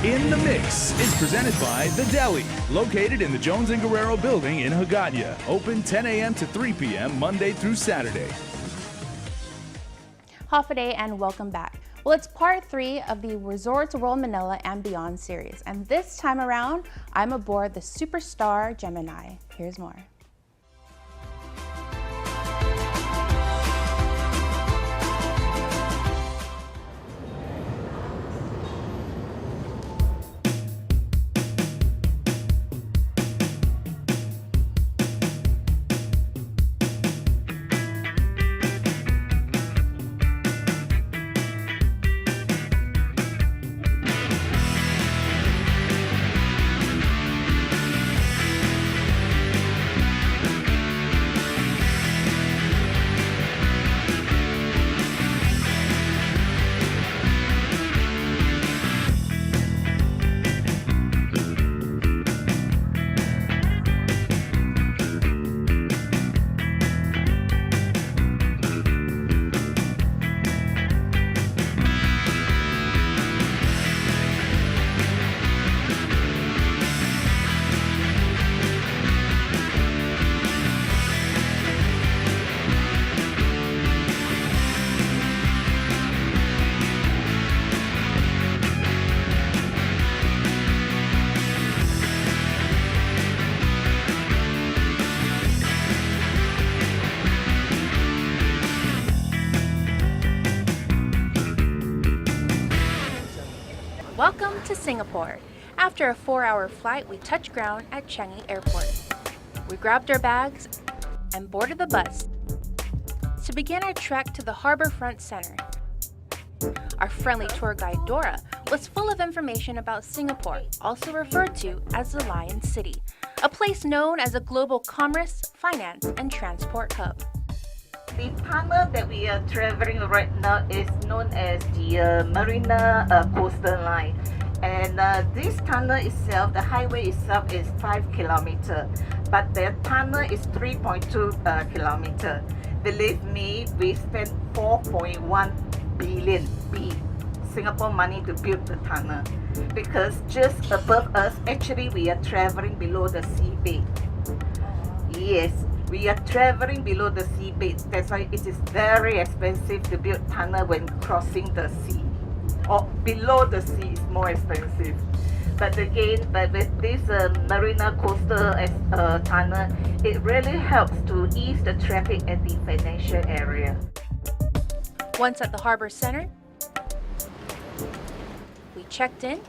In the Mix is presented by The Deli, located in the Jones and Guerrero building in Hagåtña. Open 10 a.m. to 3 p.m. Monday through Saturday. Half a day and welcome back. Well, it's part 3 of the Resorts World Manila and Beyond series. And this time around, I'm aboard the Superstar Gemini. Here's more. Welcome to Singapore. After a 4-hour flight, we touched ground at Changi Airport. We grabbed our bags and boarded the bus to begin our trek to the Harbour Front Centre. Our friendly tour guide Dora was full of information about Singapore, also referred to as the Lion City, a place known as a global commerce, finance, and transport hub. The tunnel that we are traveling right now is known as the Marina Coastal Line, and this tunnel itself, the highway itself, is 5 kilometers, but the tunnel is 3.2 kilometers. Believe me, we spent 4.1 billion Singapore money to build the tunnel, because just above us, actually, we are traveling below the seabed. Yes. We are traveling below the seabed. That's why it is very expensive to build tunnel when crossing the sea. Or below the sea is more expensive. But again, with this Marina Coastal tunnel, it really helps to ease the traffic at the financial area. Once at the Harbour Centre, we checked in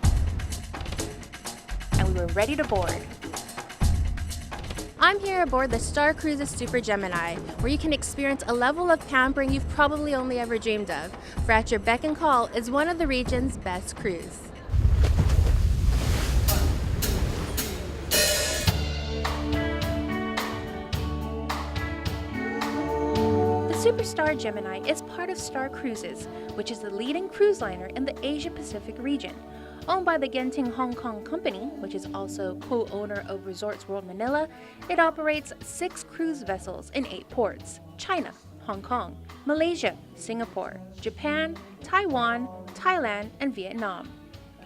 and we were ready to board. I'm here aboard the Star Cruises Super Gemini, where you can experience a level of pampering you've probably only ever dreamed of. For at your beck and call is one of the region's best crews. The Superstar Gemini is part of Star Cruises, which is the leading cruise liner in the Asia-Pacific region. Owned by the Genting Hong Kong Company, which is also co-owner of Resorts World Manila, it operates 6 cruise vessels in 8 ports: China, Hong Kong, Malaysia, Singapore, Japan, Taiwan, Thailand, and Vietnam.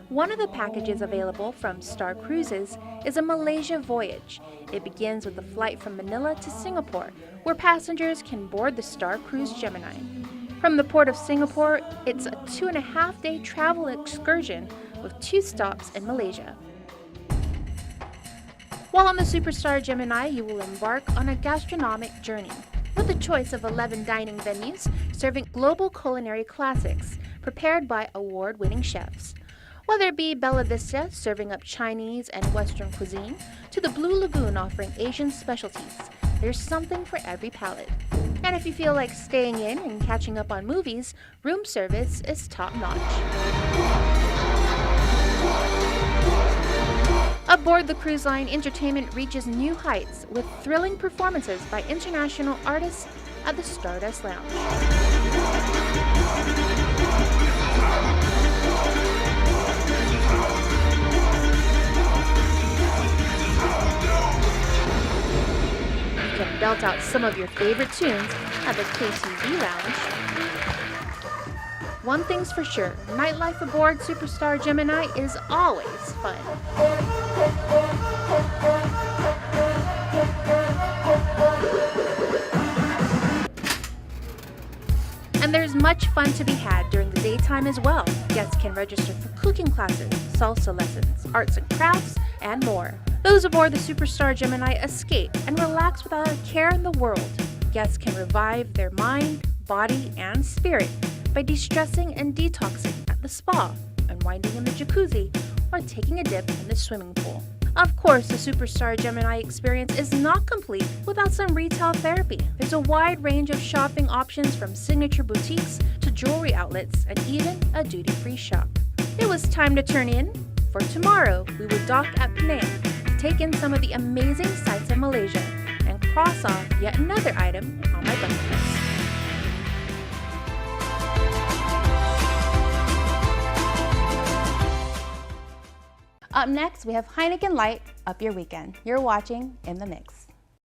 One of the packages available from Star Cruises is a Malaysia voyage. It begins with a flight from Manila to Singapore, where passengers can board the Star Cruise Gemini. From the port of Singapore, it's a 2.5-day travel excursion with 2 stops in Malaysia. While on the Superstar Gemini, you will embark on a gastronomic journey with a choice of 11 dining venues serving global culinary classics prepared by award-winning chefs. Whether it be Bella Vista serving up Chinese and Western cuisine, to the Blue Lagoon offering Asian specialties, there's something for every palate. And if you feel like staying in and catching up on movies, room service is top-notch. Aboard the cruise line, entertainment reaches new heights with thrilling performances by international artists at the Stardust Lounge. You can belt out some of your favorite tunes at the KTV Lounge. One thing's for sure, nightlife aboard Superstar Gemini is always fun. And there's much fun to be had during the daytime as well. Guests can register for cooking classes, salsa lessons, arts and crafts, and more. Those aboard the Superstar Gemini escape and relax without a care in the world. Guests can revive their mind, body, and spirit by de-stressing and detoxing at the spa, unwinding in the jacuzzi, or taking a dip in the swimming pool. Of course, the Superstar Gemini experience is not complete without some retail therapy. There's a wide range of shopping options from signature boutiques to jewelry outlets and even a duty-free shop. It was time to turn in. For tomorrow, we will dock at Penang, take in some of the amazing sights of Malaysia, and cross off yet another item on my bucket list. Up next, we have Heineken Light up your weekend. You're watching In the Mix.